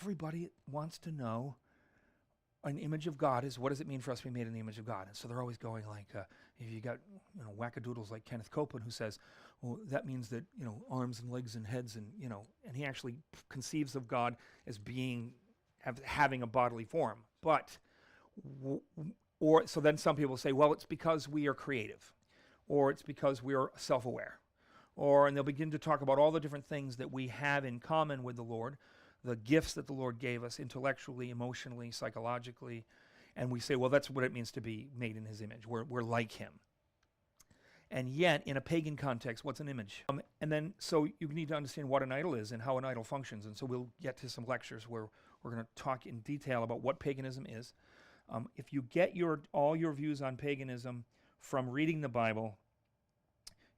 everybody wants to know an image of God is, what does it mean for us to be made in the image of God? And so they're always going like, if you got wackadoodles like Kenneth Copeland who says, well, that means that arms and legs and heads and and he actually conceives of God as having a bodily form. But so then some people say, well, it's because we are creative, or it's because we are self-aware, and they'll begin to talk about all the different things that we have in common with the Lord, the gifts that the Lord gave us intellectually, emotionally, psychologically, and we say, well, that's what it means to be made in his image. We're like him. And yet, in a pagan context, what's an image? And then, so you need to understand what an idol is and how an idol functions. And so we'll get to some lectures where we're going to talk in detail about what paganism is. If you get all your views on paganism from reading the Bible,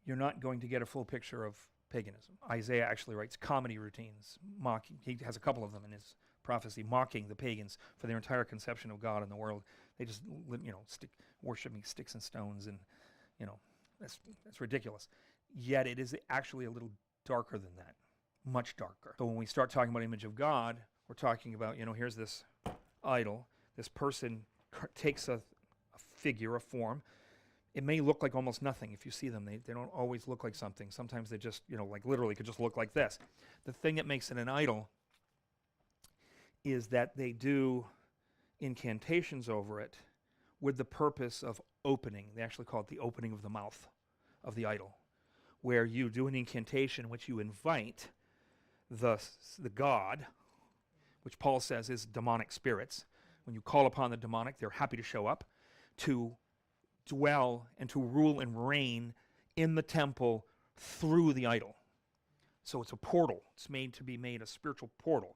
you're not going to get a full picture of paganism. Isaiah actually writes comedy routines, mocking. He has a couple of them in his prophecy, mocking the pagans for their entire conception of God and the world. They just, worshiping sticks and stones, and that's ridiculous. Yet it is actually a little darker than that, much darker. So when we start talking about image of God, we're talking about, here's this idol. This person takes a figure, a form. It may look like almost nothing if you see them. They don't always look like something. Sometimes they just, like literally could just look like this. The thing that makes it an idol is that they do incantations over it with the purpose of opening. They actually call it the opening of the mouth of the idol, where you do an incantation in which you invite the god, which Paul says is demonic spirits. When you call upon the demonic, they're happy to show up, to dwell and to rule and reign in the temple through the idol. So it's a portal. It's made to be a spiritual portal.